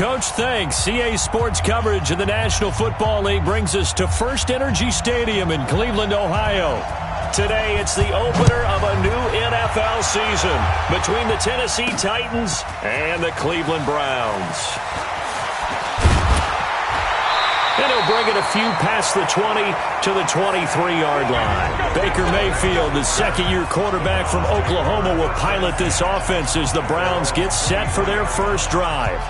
Coach, thanks. CA Sports coverage of the National Football League brings us to First Energy Stadium in Cleveland, Ohio. Today, it's the opener of a new NFL season between the Tennessee Titans and the Cleveland Browns. And he'll bring it a few past the 20 to the 23-yard line. Baker Mayfield, the second-year quarterback from Oklahoma, will pilot this offense as the Browns get set for their first drive.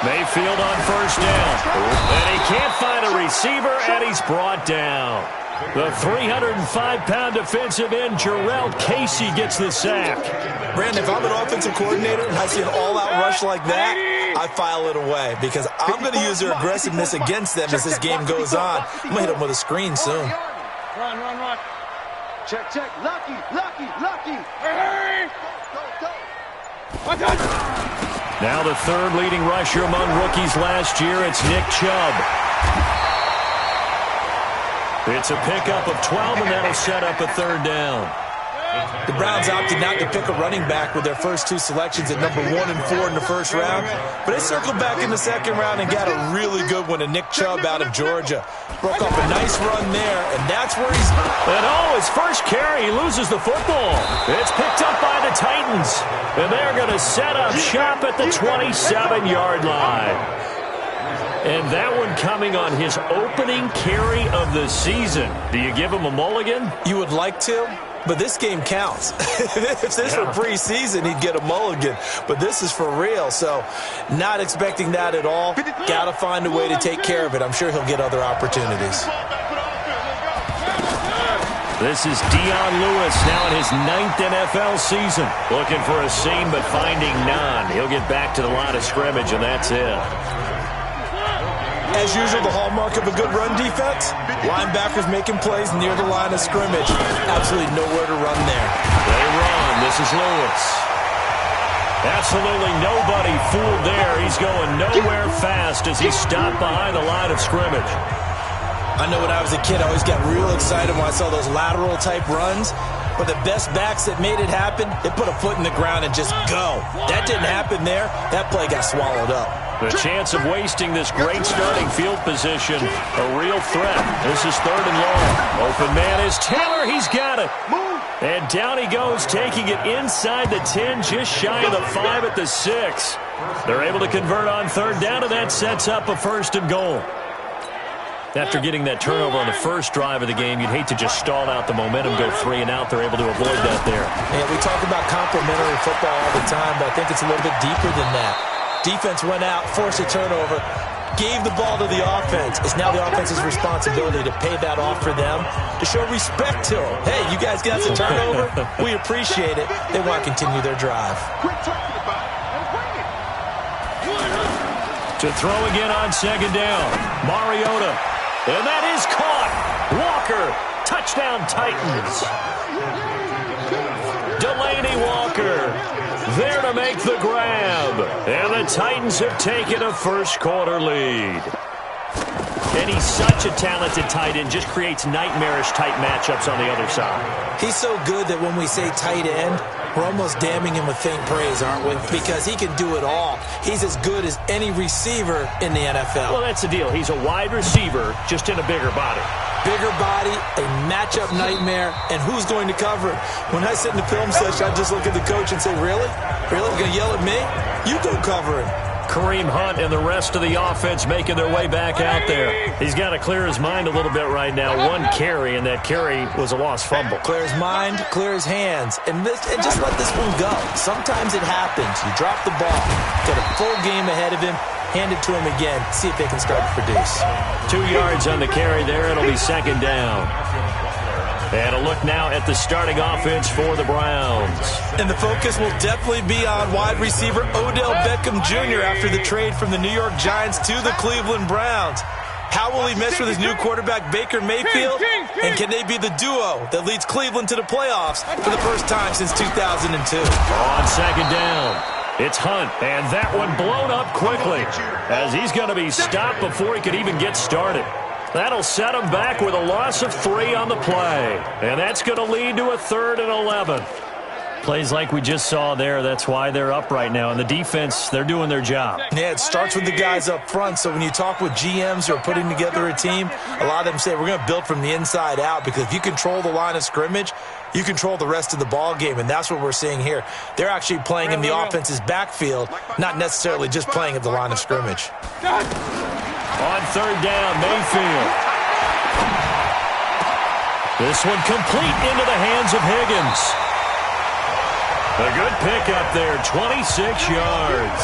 Mayfield on first down. And he can't find a receiver, and he's brought down. The 305-pound defensive end, Jarrell Casey, gets the sack. Brandon, if I'm an offensive coordinator and I see an all-out rush like that, I file it away because I'm going to use their aggressiveness against them as this game goes on. I'm going to hit them with a screen soon. Run. Check. Lucky. Hey! Go. Now the third leading rusher among rookies last year, it's Nick Chubb. It's a pickup of 12, and that'll set up a third down. The Browns opted not to pick a running back with their first two selections at number 1 and 4 in the first round, but they circled back in the second round and got a really good one to Nick Chubb out of Georgia. Broke off a nice run there, and that's where he's... And his first carry, he loses the football. It's picked up by the Titans, and they're going to set up shop at the 27-yard line. And that one coming on his opening carry of the season. Do you give him a mulligan? You would like to, but this game counts. If this were preseason, he'd get a mulligan. But this is for real, so not expecting that at all. Got to find a way to take care of it. I'm sure he'll get other opportunities. This is Dion Lewis now in his 9th NFL season. Looking for a seam, but finding none. He'll get back to the line of scrimmage, and that's it. As usual, the hallmark of a good run defense, linebackers making plays near the line of scrimmage. Absolutely nowhere to run there. They run. This is Lewis. Absolutely nobody fooled there. He's going nowhere fast as he stopped behind the line of scrimmage. I know when I was a kid, I always got real excited when I saw those lateral-type runs. But the best backs that made it happen, they put a foot in the ground and just go. That didn't happen there. That play got swallowed up. The chance of wasting this great starting field position, a real threat. This is 3rd and long. Open man is Taylor. He's got it. And down he goes, taking it inside the 10, just shy of the 5 at the 6. They're able to convert on 3rd down, and that sets up a 1st and goal. After getting that turnover on the first drive of the game, you'd hate to just stall out the momentum, go 3 and out. They're able to avoid that there. Yeah, we talk about complementary football all the time, but I think it's a little bit deeper than that. Defense went out, forced a turnover, gave the ball to the offense. It's now the offense's responsibility to pay that off for them, to show respect to them. Hey, you guys got the turnover? We appreciate it. They want to continue their drive. To throw again on 2nd down, Mariota. And that is caught. Walker, touchdown Titans. Delaney Walker there to make the grab. And the Titans have taken a first-quarter lead. And he's such a talented tight end, just creates nightmarish-type matchups on the other side. He's so good that when we say tight end, we're almost damning him with faint praise, aren't we? Because he can do it all. He's as good as any receiver in the NFL. Well, that's the deal. He's a wide receiver, just in a bigger body. Bigger body, a matchup nightmare, and who's going to cover it? When I sit in the film session, I just look at the coach and say, really? Really? You're going to yell at me? You go cover him. Kareem Hunt and the rest of the offense making their way back out there. He's got to clear his mind a little bit right now. 1 carry, and that carry was a lost fumble. Clear his mind, clear his hands, and just let this one go. Sometimes it happens. You drop the ball, got a full game ahead of him, hand it to him again, see if they can start to produce. 2 yards on the carry there. It'll be 2nd down. And a look now at the starting offense for the Browns. And the focus will definitely be on wide receiver Odell Beckham Jr. after the trade from the New York Giants to the Cleveland Browns. How will he mesh with his new quarterback, Baker Mayfield? And can they be the duo that leads Cleveland to the playoffs for the first time since 2002? On 2nd down. It's Hunt, and that one blown up quickly as he's going to be stopped before he could even get started. That'll set him back with a loss of 3 on the play, and that's going to lead to a 3rd and 11. Plays like we just saw there, that's why they're up right now. And the defense, they're doing their job. Yeah, it starts with the guys up front. So when you talk with GMs who are putting together a team, a lot of them say we're going to build from the inside out, because if you control the line of scrimmage, you control the rest of the ball game, and that's what we're seeing here. They're actually playing in the offense's backfield, not necessarily just playing at the line of scrimmage. On 3rd down, Mayfield. This one complete into the hands of Higgins. A good pickup there, 26 yards.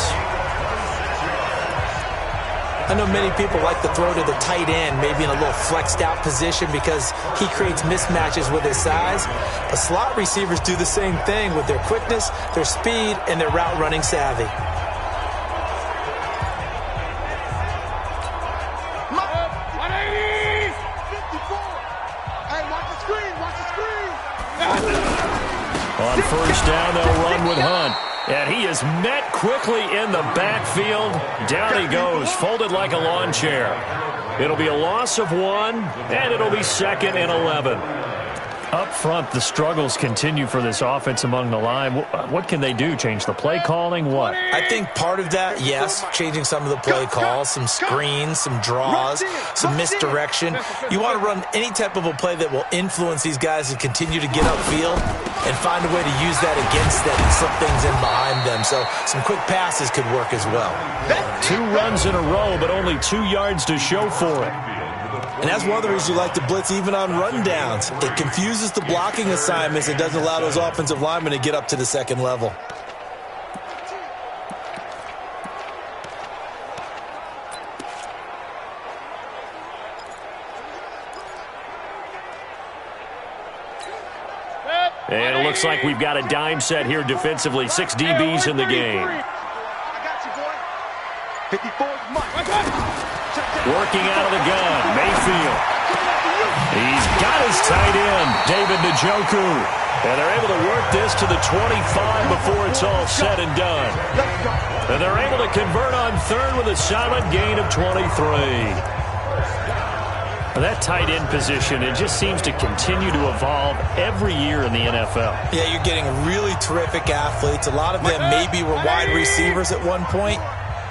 I know many people like to throw to the tight end, maybe in a little flexed out position because he creates mismatches with his size. But slot receivers do the same thing with their quickness, their speed, and their route running savvy. On 1st down, they'll run with Hunt. And he is met quickly in the backfield. Down he goes, folded like a lawn chair. It'll be a loss of 1, and it'll be 2nd and 11. Up front, the struggles continue for this offense among the line. What can they do? Change the play calling? What? I think part of that, yes, changing some of the play calls, some screens, some draws, some misdirection. You want to run any type of a play that will influence these guys to continue to get upfield and find a way to use that against them and slip things in behind them. So some quick passes could work as well. 2 runs in a row, but only 2 yards to show for it. And that's one of the reasons you like to blitz even on rundowns. It confuses the blocking assignments. It doesn't allow those offensive linemen to get up to the 2nd level. And it looks like we've got a dime set here defensively. 6 DBs in the game. Working out of the gun, Mayfield. He's got his tight end, David Njoku. And they're able to work this to the 25 before it's all said and done. And they're able to convert on 3rd with a solid gain of 23. That tight end position, it just seems to continue to evolve every year in the NFL. Yeah, you're getting really terrific athletes. A lot of them maybe were wide receivers at one point.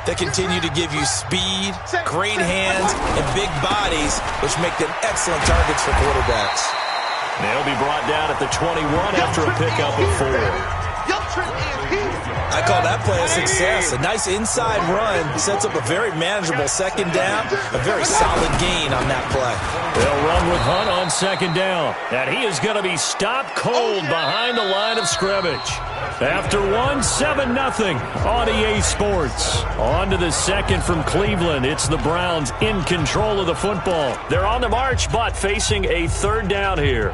They continue to give you speed, great hands, and big bodies, which make them excellent targets for quarterbacks. They'll be brought down at the 21 after a pickup of 4. I call that play a success. A nice inside run sets up a very manageable 2nd down, a very solid gain on that play. They'll run with Hunt on 2nd down, and he is going to be stopped cold behind the line of scrimmage. After 7-0 on EA Sports. On to the 2nd from Cleveland. It's the Browns in control of the football. They're on the march, but facing a 3rd down here.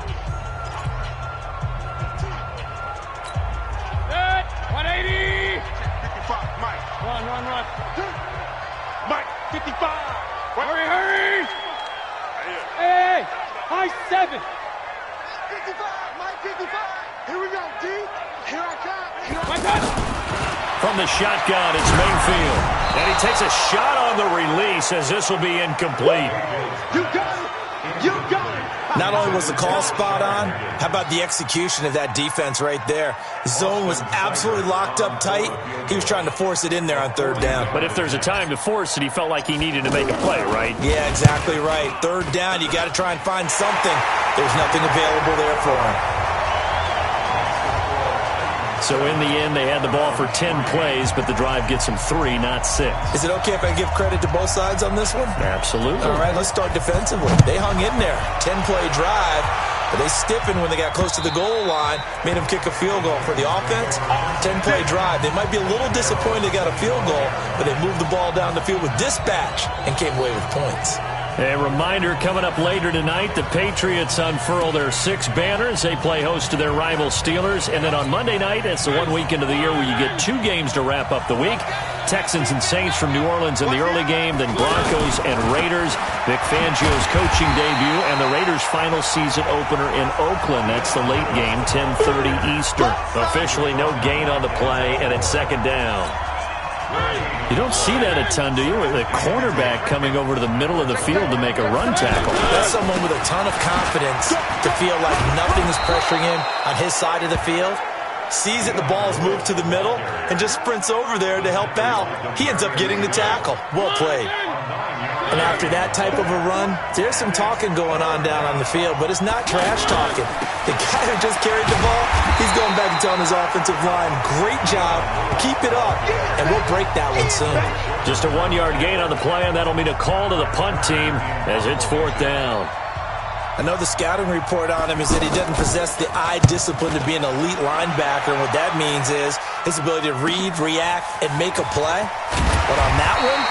180. 55, Mike. Run. Mike, 55. Hurry. Hey, high 7. 55, Mike, 55. Here we go, D. Here I come. From the shotgun, it's Mayfield. And he takes a shot on the release as this will be incomplete. You got it. You got it. Not only was the call spot on, how about the execution of that defense right there? Zone was absolutely locked up tight. He was trying to force it in there on 3rd down. But if there's a time to force it, he felt like he needed to make a play, right? Yeah, exactly right. 3rd down, you got to try and find something. There's nothing available there for him. So in the end, they had the ball for 10 plays, but the drive gets them 3, not 6. Is it okay if I give credit to both sides on this one? Absolutely. All right, let's start defensively. They hung in there. 10-play drive, but they stiffened when they got close to the goal line, made them kick a field goal. For the offense, 10-play drive. They might be a little disappointed they got a field goal, but they moved the ball down the field with dispatch and came away with points. A reminder, coming up later tonight, the Patriots unfurl their 6 banners. They play host to their rival Steelers. And then on Monday night, it's the one weekend of the year where you get 2 games to wrap up the week. Texans and Saints from New Orleans in the early game, then Broncos and Raiders. Vic Fangio's coaching debut, and the Raiders' final season opener in Oakland. That's the late game, 10:30 Eastern. Officially no gain on the play, and it's second down. You don't see that a ton, do you? With a cornerback coming over to the middle of the field to make a run tackle. That's someone with a ton of confidence to feel like nothing is pressuring him on his side of the field. Sees that the ball's moved to the middle and just sprints over there to help out. He ends up getting the tackle. Well played. And after that type of a run, there's some talking going on down on the field, but it's not trash talking. The guy who just carried the ball, he's going back and telling his offensive line, great job, keep it up, and we'll break that one soon. Just a 1-yard gain on the play, and that'll mean a call to the punt team as it's 4th down. I know the scouting report on him is that he doesn't possess the eye discipline to be an elite linebacker, and what that means is his ability to read, react, and make a play. But on that one,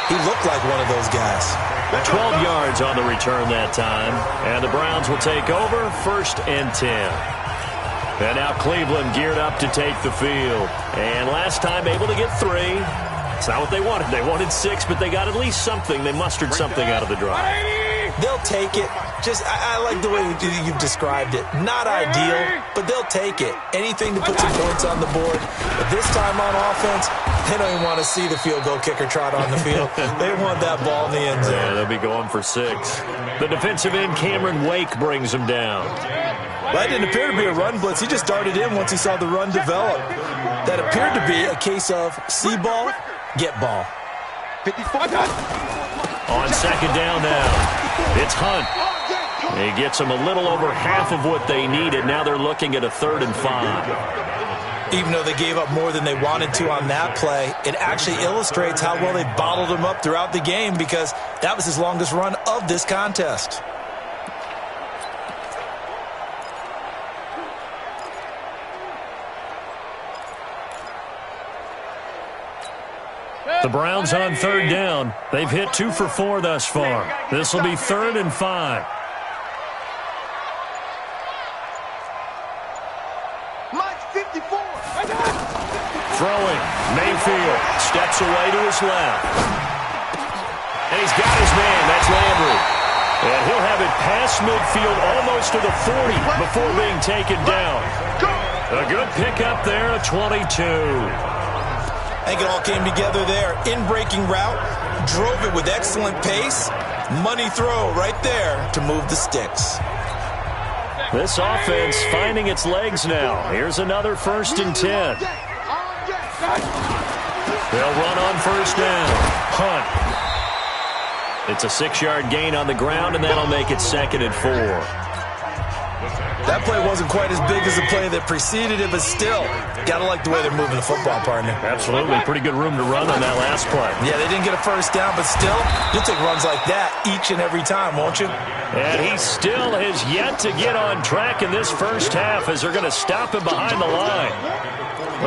he looked like one of those guys. 12 yards on the return that time. And the Browns will take over, 1st and 10. And now Cleveland geared up to take the field. And last time able to get 3. It's not what they wanted. They wanted 6, but they got at least something. They mustered something out of the drive. They'll take it. I like the way you've described it. Not ideal, but they'll take it. Anything to put some points on the board. But this time on offense, they don't even want to see the field goal kicker trot on the field. They want that ball in the end zone. Yeah, they'll be going for 6. The defensive end, Cameron Wake, brings him down. Well, that didn't appear to be a run blitz. He just darted in once he saw the run develop. That appeared to be a case of see ball, get ball. 55. On second down now, it's Hunt. He gets them a little over half of what they needed. Now they're looking at a 3rd and 5. Even though they gave up more than they wanted to on that play, it actually illustrates how well they bottled him up throughout the game because that was his longest run of this contest. The Browns on 3rd down. They've hit 2 for 4 thus far. This will be 3rd and 5. Throwing. Mayfield steps away to his left. And he's got his man. That's Landry. And he'll have it past midfield almost to the 40 before being taken down. A good pickup there at 22. I think it all came together there. In-breaking route, drove it with excellent pace. Money throw right there to move the sticks. This offense finding its legs now. Here's another 1st and 10. They'll run on 1st down. Hunt. It's a 6-yard gain on the ground, and that'll make it 2nd and 4. That play wasn't quite as big as the play that preceded it, but still, got to like the way they're moving the football, partner. Absolutely. Pretty good room to run on that last play. Yeah, they didn't get a 1st down, but still, you'll take runs like that each and every time, won't you? And he still has yet to get on track in this first half as they're going to stop him behind the line.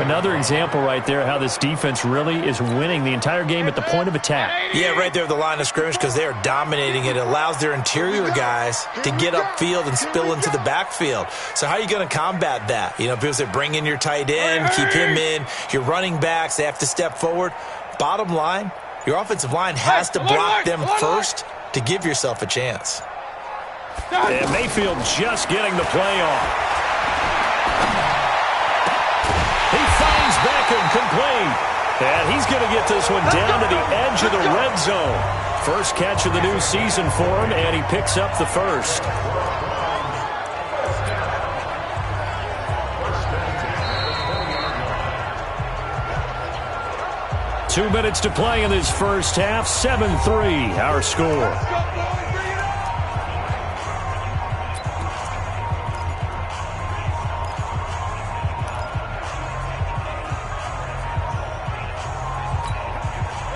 Another example right there how this defense really is winning the entire game at the point of attack. Yeah, right there at the line of scrimmage because they are dominating it. It allows their interior guys to get upfield and spill into the backfield. So how are you going to combat that? You know, people say bring in your tight end, keep him in. Your running backs, they have to step forward. Bottom line, your offensive line has to block them first to give yourself a chance. And Mayfield just getting the play off. He finds Beckham complete. And he's going to get this one down to the edge of the red zone. First catch of the new season for him, and he picks up the 1st. Two minutes to play in this first half. 7-3, our score.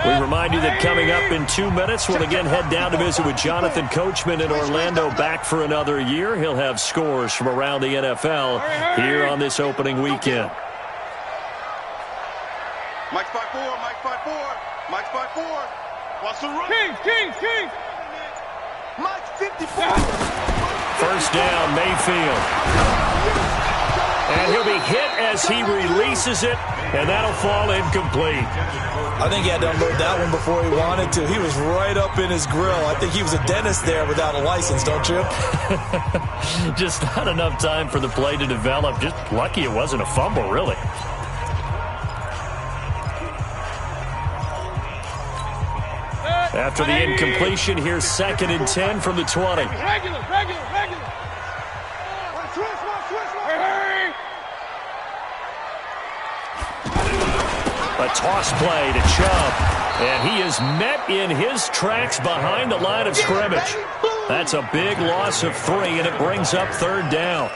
We remind you that coming up in 2 minutes, we'll again head down to visit with Jonathan Coachman in Orlando, back for another year. He'll have scores from around the NFL here on this opening weekend. Mike 5-4, Mike 5-4, Mike 5-4. Watch the run. King. First down, Mayfield. And he'll be hit as he releases it, and that'll fall incomplete. I think he had to unload that one before he wanted to. He was right up in his grill. I think he was a dentist there without a license, don't you? Just not enough time for the play to develop. Just lucky it wasn't a fumble, really. After the incompletion, here's 2nd and 10 from the 20. Regular. A toss play to Chubb, and he is met in his tracks behind the line of scrimmage. That's a big loss of 3, and it brings up 3rd down.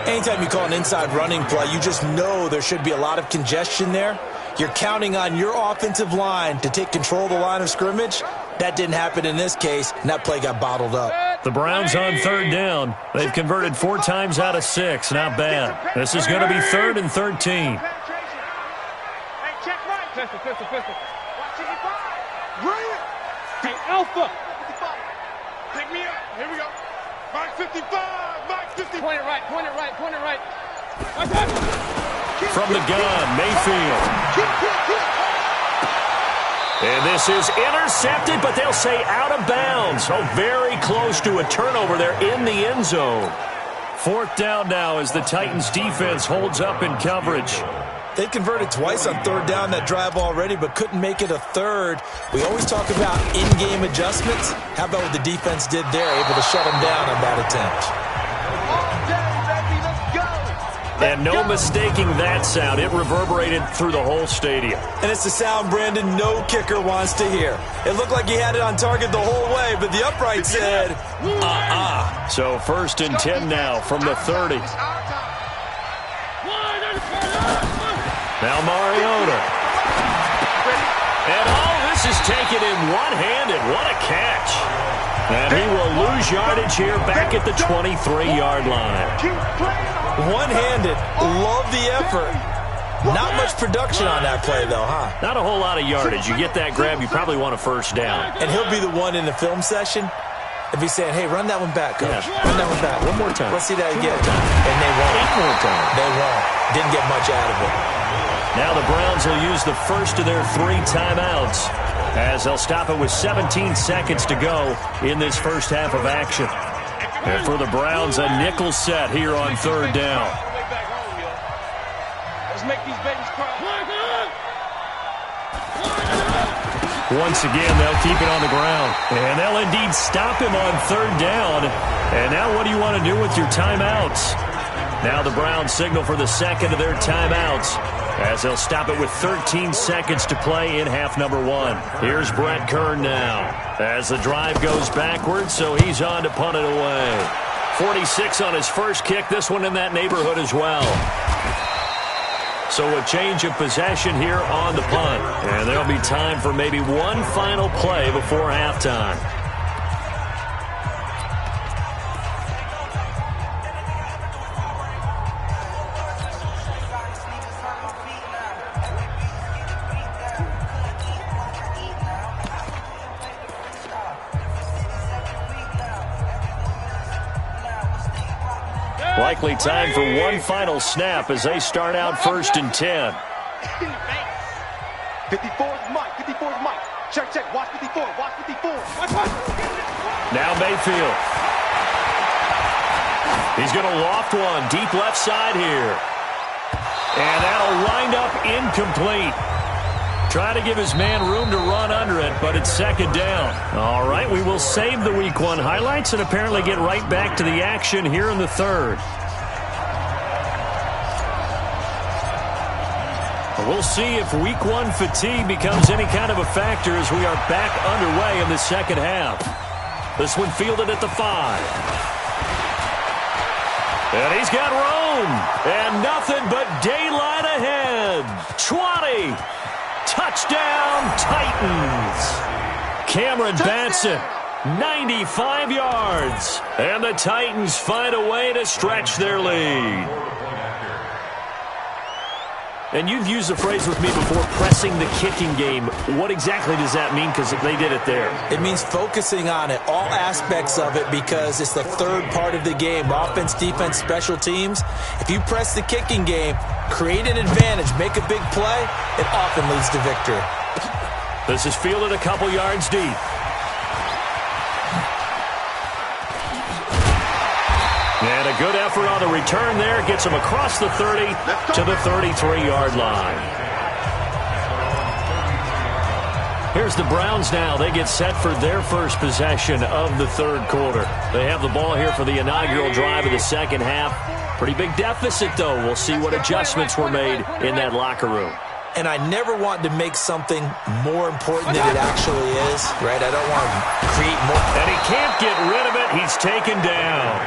Anytime you call an inside running play, you just know there should be a lot of congestion there. You're counting on your offensive line to take control of the line of scrimmage. That didn't happen in this case, and that play got bottled up. The Browns on 3rd down. They've converted 4 times out of 6. Not bad. This is going to be 3rd and 13. Pistol. Watch it, bring it. Hey, Alpha. 55. Pick me up. Here we go. Mike 55. Mike 50. Point it right. From the gun, Mayfield. And this is intercepted, but they'll say out of bounds. Oh, very close to a turnover there in the end zone. 4th down now as the Titans defense holds up in coverage. They converted twice on 3rd down that drive already, but couldn't make it a 3rd. We always talk about in-game adjustments. How about what the defense did there, able to shut them down on that attempt? And no mistaking that sound. It reverberated through the whole stadium. And it's the sound, Brandon, no kicker wants to hear. It looked like he had it on target the whole way, but the upright said, So 1st and 10 now from the 30. Now Mariota. And all this is taken in one-handed. What a catch. And he will lose yardage here back at the 23-yard line. One-handed. Love the effort. Not much production on that play, though, huh? Not a whole lot of yardage. You get that grab, you probably want a 1st down. And he'll be the one in the film session if he's saying, hey, run that one back, coach. Yeah. Run that one back. One more time. Let's see that again. And they won't. 8 more times. They won't. Didn't get much out of it. Now the Browns will use the first of their 3 timeouts as they'll stop it with 17 seconds to go in this first half of action. And for the Browns, a nickel set here on 3rd down. Let's make these babies cry. Once again, they'll keep it on the ground. And they'll indeed stop him on 3rd down. And now what do you want to do with your timeouts? Now the Browns signal for the second of their timeouts as they'll stop it with 13 seconds to play in half number 1. Here's Brett Kern now as the drive goes backwards, so he's on to punt it away. 46 on his first kick, this one in that neighborhood as well. So a change of possession here on the punt, and there'll be time for maybe one final play before halftime. Likely time for one final snap as they start out 1st and 10. 54 is Mike. 54 is Mike. Check. Watch 54. Watch 54. Now Mayfield. He's going to loft one deep left side here. And that'll wind up incomplete. Try to give his man room to run under it, but it's 2nd down. All right, we will save the Week 1 highlights and apparently get right back to the action here in the 3rd. We'll see if Week 1 fatigue becomes any kind of a factor as we are back underway in the second half. This one fielded at the 5. And he's got room. And nothing but daylight ahead. 20. Touchdown, Titans. Cameron Batson, 95 yards. And the Titans find a way to stretch their lead. And you've used the phrase with me before, pressing the kicking game. What exactly does that mean? Because they did it there. It means focusing on it, all aspects of it, because it's the third part of the game. Offense, defense, special teams. If you press the kicking game, create an advantage, make a big play, it often leads to victory. This is fielded a couple yards deep. And a good effort on the return there. Gets him across the 30 to the 33-yard line. Here's the Browns now. They get set for their first possession of the third quarter. They have the ball here for the inaugural drive of the second half. Pretty big deficit, though. We'll see what adjustments were made in that locker room. And I never want to make something more important than it actually is, right? I don't want to create more. And he can't get rid of it. He's taken down.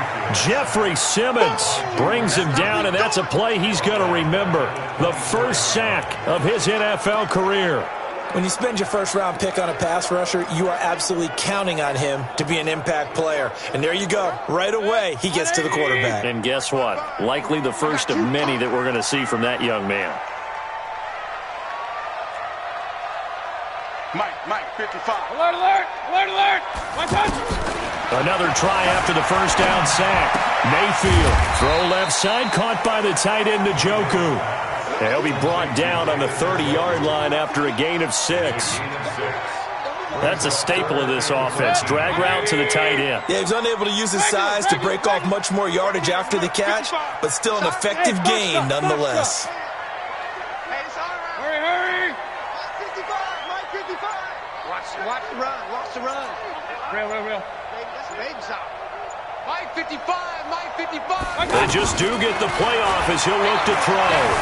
Jeffrey Simmons brings him down, and that's a play he's going to remember. The first sack of his NFL career. When you spend your first-round pick on a pass rusher, you are absolutely counting on him to be an impact player. And there you go. Right away, he gets to the quarterback. And guess what? Likely the first of many that we're going to see from that young man. Mike, 55. Alert, alert, alert, alert. One touch. Another try after the first down sack. Mayfield, throw left side, caught by the tight end, Njoku. And he'll be brought down on the 30-yard line after a gain of 6. That's a staple of this offense. Drag route to the tight end. Yeah, he's unable to use his size to break off much more yardage after the catch, but still an effective gain nonetheless. Hurry. Mike 55. Watch the run. Real. That's a baby shot. Mike 55. They just do get the playoff as he'll look to throw.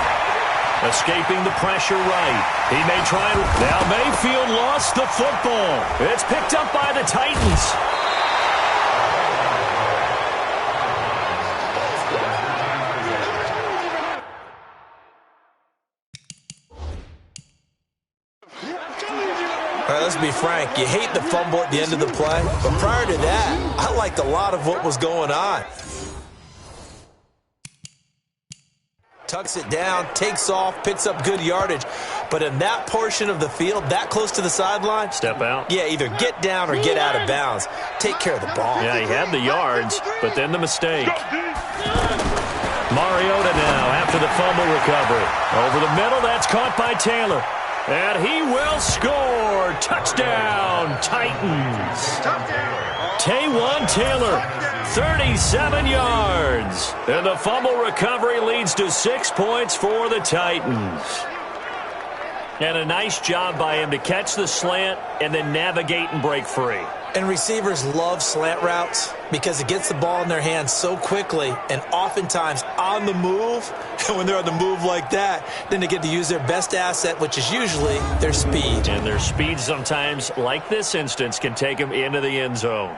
Escaping the pressure right. He may try. Now Mayfield lost the football. It's picked up by the Titans. All right, let's be frank. You hate the fumble at the end of the play, but prior to that, I liked a lot of what was going on. Tucks it down, takes off, picks up good yardage. But in that portion of the field, that close to the sideline, step out. Yeah, either get down or get out of bounds. Take care of the ball. Yeah, he had the yards, but then the mistake. Mariota now after the fumble recovery. Over the middle, that's caught by Taylor. And he will score. Touchdown, Titans. Taywan Taylor, 37 yards. And the fumble recovery leads to 6 points for the Titans. And a nice job by him to catch the slant and then navigate and break free. And receivers love slant routes because it gets the ball in their hands so quickly and oftentimes on the move. And when they're on the move like that, then they get to use their best asset, which is usually their speed. And their speed sometimes, like this instance, can take them into the end zone.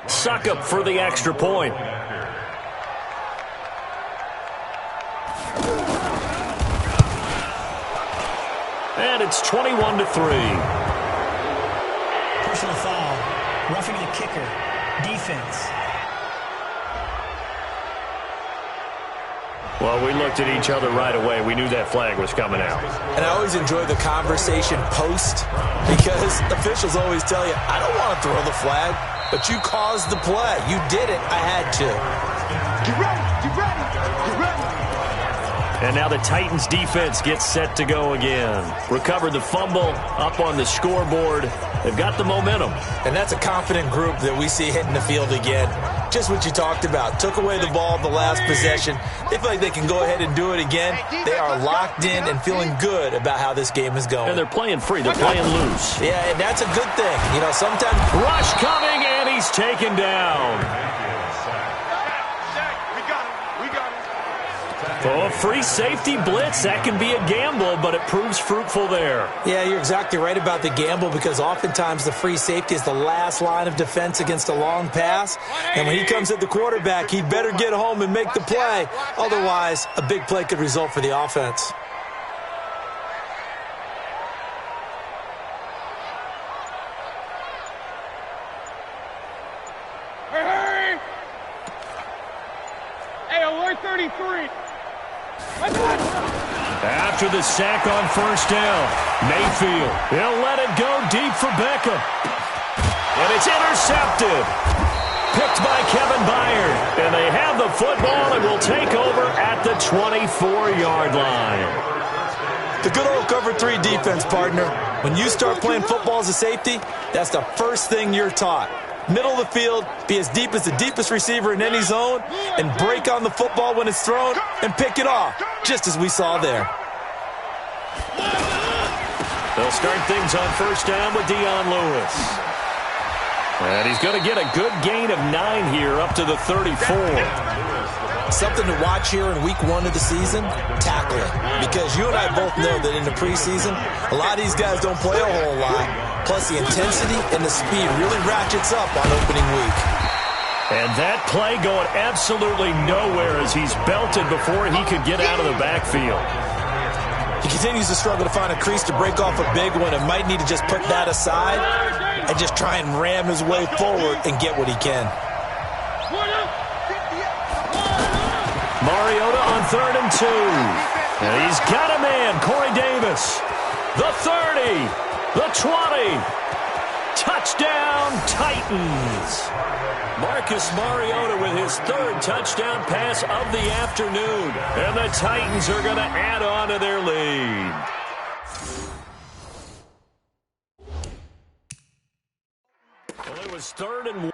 Suck up for the extra point. And it's 21-3. Personal foul. Roughing the kicker. Defense. Well, we looked at each other right away. We knew that flag was coming out. And I always enjoy the conversation post because officials always tell you, I don't want to throw the flag, but you caused the play. You did it. I had to. Get ready. And now the Titans defense gets set to go again. Recovered the fumble, up on the scoreboard. They've got the momentum. And that's a confident group that we see hitting the field again. Just what you talked about. Took away the ball at the last possession. They feel like they can go ahead and do it again. They are locked in and feeling good about how this game is going. And they're playing free. They're playing loose. Yeah, and that's a good thing. You know, sometimes... Rush coming, and he's taken down. For a free safety blitz, that can be a gamble, but it proves fruitful there. Yeah, you're exactly right about the gamble because oftentimes the free safety is the last line of defense against a long pass. And when he comes at the quarterback, he'd better get home and make the play. Otherwise, a big play could result for the offense. Hey, alert 33. After the sack on first down, Mayfield, he'll let it go deep for Beckham. And it's intercepted. Picked by Kevin Byard. And they have the football and will take over at the 24-yard line. The good old cover 3 defense, partner. When you start playing football as a safety, that's the first thing you're taught. Middle of the field, be as deep as the deepest receiver in any zone, and break on the football when it's thrown and pick it off, just as we saw there. They'll start things on first down with Dion Lewis. And he's going to get a good gain of 9 here up to the 34. Something to watch here in week 1 of the season, tackling. Because you and I both know that in the preseason, a lot of these guys don't play a whole lot. Plus the intensity and the speed really ratchets up on opening week. And that play going absolutely nowhere as he's belted before he could get out of the backfield. He continues to struggle to find a crease to break off a big one and might need to just put that aside and just try and ram his way forward and get what he can. Mariota on 3rd and 2. And he's got a man, Corey Davis. The 30, the 20. Touchdown, Titans. Marcus Mariota with his 3rd touchdown pass of the afternoon. And the Titans are going to add on to their lead. Well, it was 3rd and 1.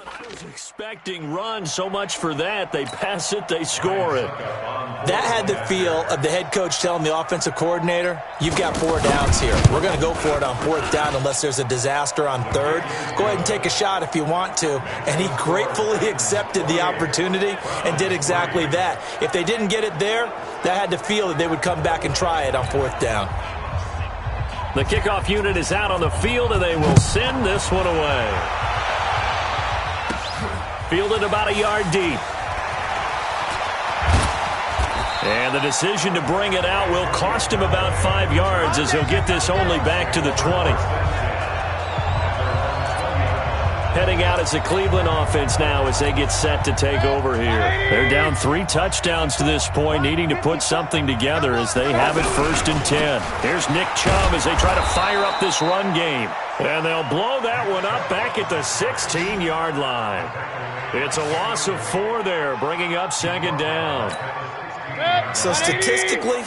I was expecting runs, so much for that. They pass it, they score it. That had the feel of the head coach telling the offensive coordinator, you've got 4 downs here. We're going to go for it on 4th down unless there's a disaster on 3rd. Go ahead and take a shot if you want to. And he gratefully accepted the opportunity and did exactly that. If they didn't get it there, that had the feel that they would come back and try it on 4th down. The kickoff unit is out on the field, and they will send this one away. Fielded about a yard deep. And the decision to bring it out will cost him about 5 yards as he'll get this only back to the 20. Heading out as the Cleveland offense now as they get set to take over here. They're down 3 touchdowns to this point, needing to put something together as they have it 1st and 10. Here's Nick Chubb as they try to fire up this run game. And they'll blow that one up back at the 16-yard line. It's a loss of 4 there, bringing up 2nd down. So statistically,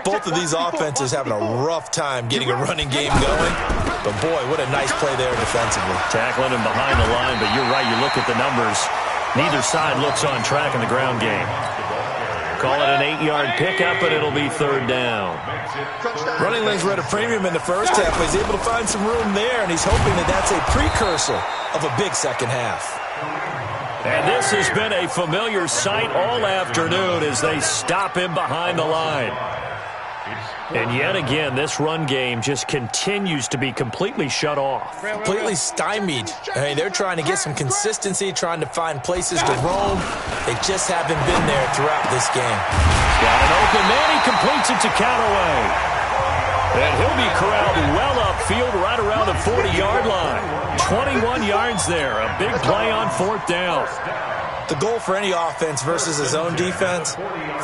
both of these offenses having a rough time getting a running game going. But, boy, what a nice play there defensively. Tackling him behind the line, but you're right. You look at the numbers. Neither side looks on track in the ground game. Call it an 8-yard pickup, and it'll be 3rd down. Running lanes were at a premium in the first half, but he's able to find some room there, and he's hoping that that's a precursor of a big second half. And this has been a familiar sight all afternoon as they stop him behind the line. And yet again, this run game just continues to be completely shut off. Completely stymied. I mean, they're trying to get some consistency, trying to find places to roam. They just haven't been there throughout this game. Got an open man. He completes it to Callaway. And he'll be corralled well upfield right around the 40-yard line. 21 yards there. A big play on 4th down. The goal for any offense versus his own defense,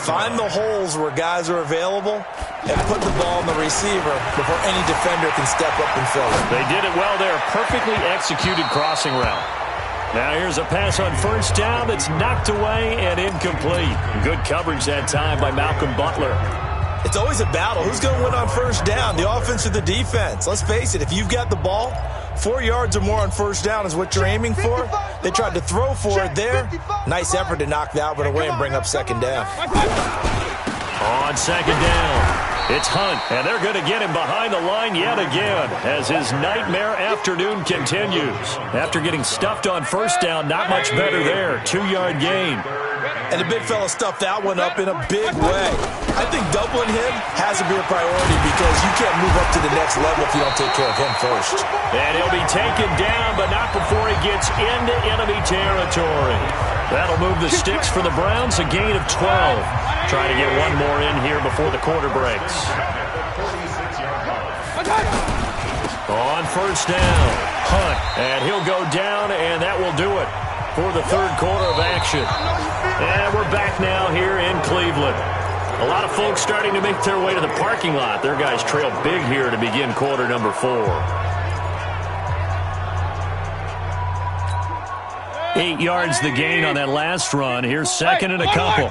find the holes where guys are available and put the ball in the receiver before any defender can step up and fill it. They did it well there. Perfectly executed crossing route. Now here's a pass on 1st down that's knocked away and incomplete. Good coverage that time by Malcolm Butler. It's always a battle. Who's going to win on 1st down, the offense or the defense? Let's face it, if you've got the ball, 4 yards or more on 1st down is what you're aiming for. They tried to throw for it there. Nice effort to knock that one away and bring up 2nd down. On 2nd down, it's Hunt, and they're going to get him behind the line yet again as his nightmare afternoon continues. After getting stuffed on 1st down, not much better there. 2-yard gain. And the big fella stuffed that one up in a big way. I think doubling him has to be a priority because you can't move up to the next level if you don't take care of him first. And he'll be taken down, but not before he gets into enemy territory. That'll move the sticks for the Browns, a gain of 12. Trying to get one more in here before the quarter breaks. On first down, Hunt, and he'll go down, and that will do it for the third quarter of action. And we're back now here in Cleveland. A lot of folks starting to make their way to the parking lot. Their guys trail big here to begin quarter number 4. 8 yards the gain on that last run. Here's second and a couple.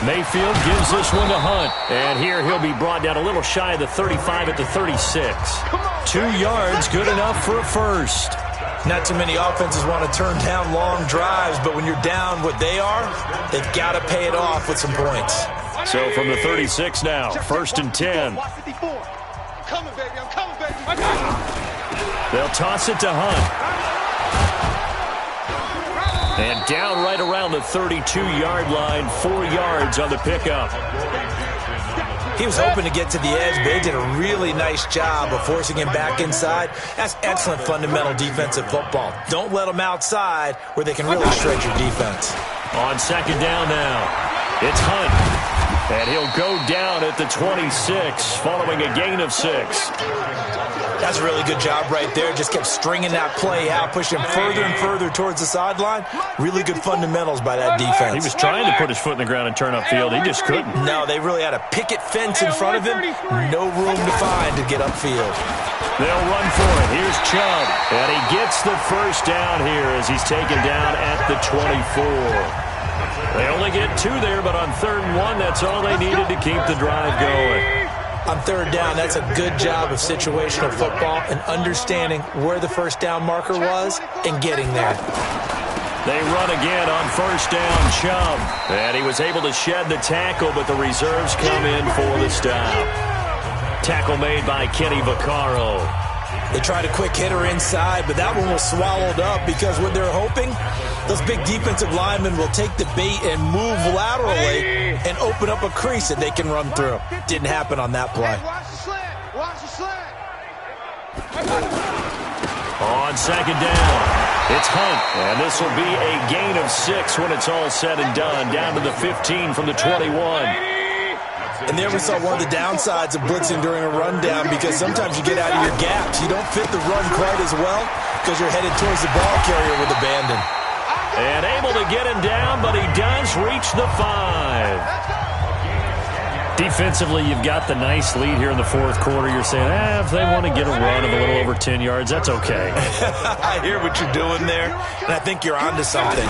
Mayfield gives this one to Hunt. And here he'll be brought down a little shy of the 35 at the 36. 2 yards, good enough for a first. Not too many offenses want to turn down long drives, but when you're down what they are, they've got to pay it off with some points. So from the 36 now, first and 10. Watch 54. I'm coming, baby. I'm coming, baby. They'll toss it to Hunt. And down right around the 32-yard line, 4 yards on the pickup. He was hoping to get to the edge, but they did a really nice job of forcing him back inside. That's excellent fundamental defensive football. Don't let them outside where they can really shred your defense. On second down now, it's Hunt. And he'll go down at the 26, following a gain of 6. That's a really good job right there. Just kept stringing that play out, pushing further and further towards the sideline. Really good fundamentals by that defense. He was trying to put his foot in the ground and turn upfield. He just couldn't. No, they really had a picket fence in front of him. No room to find to get upfield. They'll run for it. Here's Chubb. And he gets the first down here as he's taken down at the 24. They only get 2 there, but on 3rd and 1, that's all they needed to keep the drive going. On 3rd down, that's a good job of situational football and understanding where the first down marker was and getting there. They run again on first down, Chubb. And he was able to shed the tackle, but the reserves come in for the stop. Tackle made by Kenny Vaccaro. They tried a quick hitter inside, but that one was swallowed up because what they're hoping, those big defensive linemen will take the bait and move laterally and open up a crease that they can run through. Didn't happen on that play. Watch the slant. Watch the slant. On second down, it's Hunt. And this will be a gain of 6 when it's all said and done, down to the 15 from the 21. And there we saw one of the downsides of blitzing during a rundown because sometimes you get out of your gaps. You don't fit the run quite as well because you're headed towards the ball carrier with abandon. And able to get him down, but he does reach the 5. Defensively, you've got the nice lead here in the 4th quarter. You're saying, if they want to get a run of a little over 10 yards, that's okay. I hear what you're doing there, and I think you're onto something.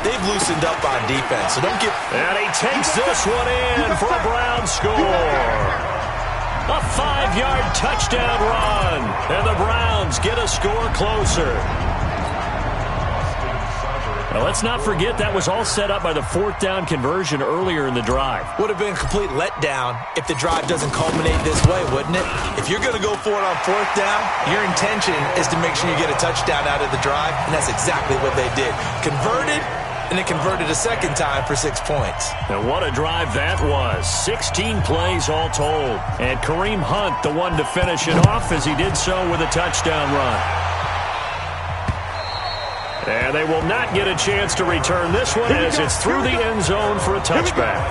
They've loosened up on defense, so don't get... And he takes this one in for a Brown score. A 5-yard touchdown run, and the Browns get a score closer. Now, let's not forget that was all set up by the 4th down conversion earlier in the drive. Would have been a complete letdown if the drive doesn't culminate this way, wouldn't it? If you're going to go for it on 4th down, your intention is to make sure you get a touchdown out of the drive, and that's exactly what they did. Converted, and it converted a second time for 6 points. And what a drive that was. 16 plays all told. And Kareem Hunt, the one to finish it off as he did so with a touchdown run. And they will not get a chance to return this one as it's through the end zone for a touchback.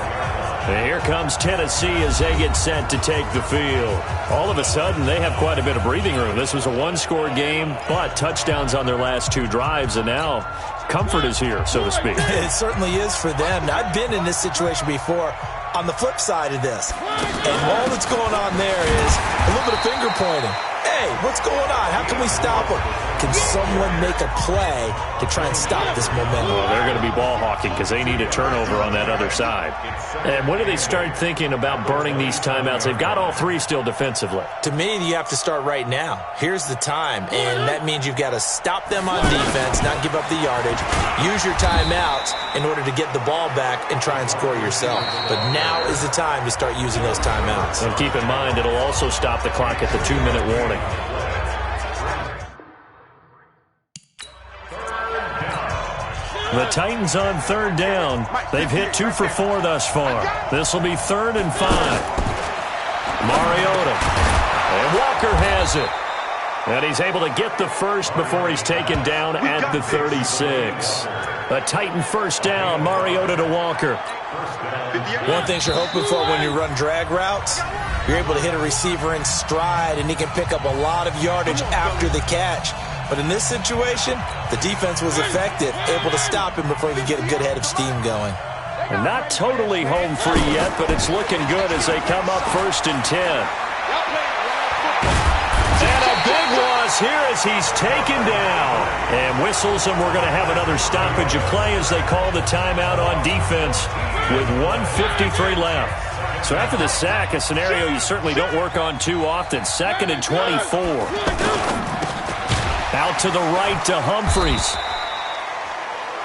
And here comes Tennessee as they get set to take the field. All of a sudden, they have quite a bit of breathing room. This was a one-score game, but touchdowns on their last 2 drives, and now comfort is here, so to speak. It certainly is for them. I've been in this situation before on the flip side of this. And all that's going on there is a little bit of finger pointing. Hey, what's going on? How can we stop them? Can someone make a play to try and stop this momentum? Well, they're going to be ball hawking because they need a turnover on that other side. And when do they start thinking about burning these timeouts? They've got all 3 still defensively. To me, you have to start right now. Here's the time, and that means you've got to stop them on defense, not give up the yardage, use your timeouts in order to get the ball back and try and score yourself. But now is the time to start using those timeouts. And keep in mind, it'll also stop the clock at the 2-minute warning. The Titans on third down. They've hit 2 for 4 thus far. This will be 3rd and 5. Mariota. And Walker has it. And he's able to get the first before he's taken down at the 36. A Titan first down. Mariota to Walker. One thing you're hoping for when you run drag routes, you're able to hit a receiver in stride, and he can pick up a lot of yardage after the catch. But in this situation, the defense was effective, able to stop him before he could get a good head of steam going. And not totally home free yet, but it's looking good as they come up 1st and 10. And a big loss here as he's taken down. And whistles, and we're going to have another stoppage of play as they call the timeout on defense with 1:53 left. So after the sack, a scenario you certainly don't work on too often. 2nd and 24. Out to the right to Humphries.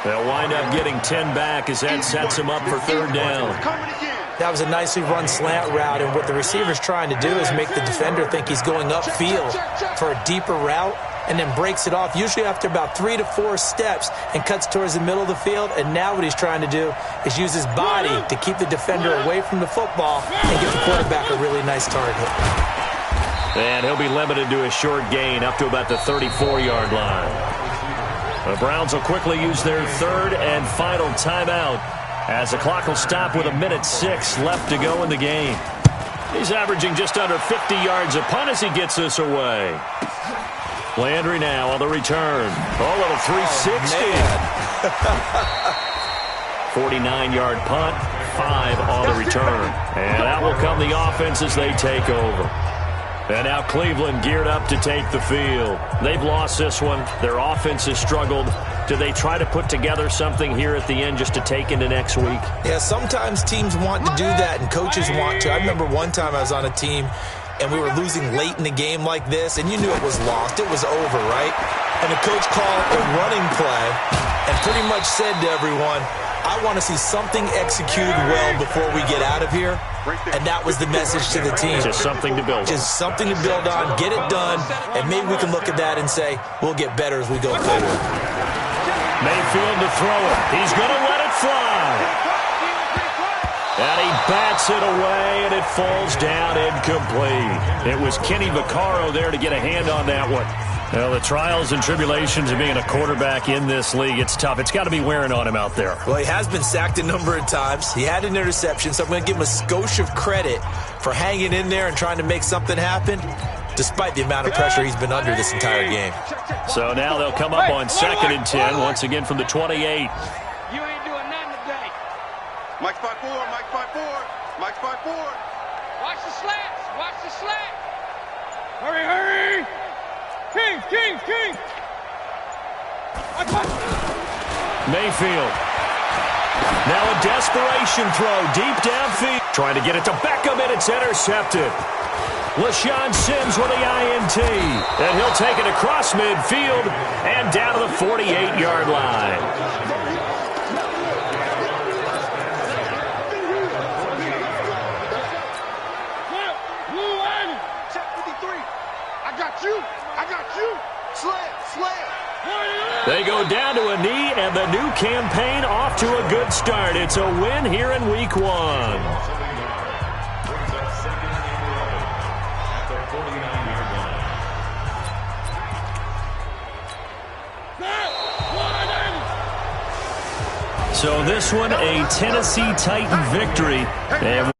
They'll wind up getting 10 back as that sets him up for 3rd down. That was a nicely run slant route, and what the receiver's trying to do is make the defender think he's going upfield for a deeper route and then breaks it off, usually after about 3 to 4 steps, and cuts towards the middle of the field. And now what he's trying to do is use his body to keep the defender away from the football and get the quarterback a really nice target. And he'll be limited to a short gain up to about the 34-yard line. The Browns will quickly use their 3rd and final timeout as the clock will stop with 1:06 left to go in the game. He's averaging just under 50 yards a punt as he gets this away. Landry now on the return. Oh, little 360. 49-yard punt, 5 on the return. And out will come the offense as they take over. And now Cleveland geared up to take the field. They've lost this one. Their offense has struggled. Do they try to put together something here at the end just to take into next week? Yeah, sometimes teams want to do that and coaches want to. I remember one time I was on a team and we were losing late in the game like this, and you knew it was lost. It was over, right? And the coach called a running play and pretty much said to everyone, I want to see something executed well before we get out of here. And that was the message to the team. Just something to build on. Just something to build on, get it done, and maybe we can look at that and say, we'll get better as we go forward. Mayfield to throw it. He's going to let it fly. And he bats it away, and it falls down incomplete. It was Kenny Vaccaro there to get a hand on that one. Well, the trials and tribulations of being a quarterback in this league, it's tough. It's got to be wearing on him out there. Well, he has been sacked a number of times. He had an interception, so I'm going to give him a skosh of credit for hanging in there and trying to make something happen, despite the amount of pressure he's been under this entire game. So now they'll come up on 2nd and 10, once again from the 28. You ain't doing nothing today. Mike 5-4, Mike 5-4, Mike 5-4. Watch the slats, watch the slat. Hurry, hurry. King. Mayfield. Now a desperation throw deep downfield. Trying to get it to Beckham, and it's intercepted. LaShawn Sims with the INT. And he'll take it across midfield and down to the 48-yard line. They go down to a knee, and the new campaign off to a good start. It's a win here in Week 1. So this one, a Tennessee Titan victory. And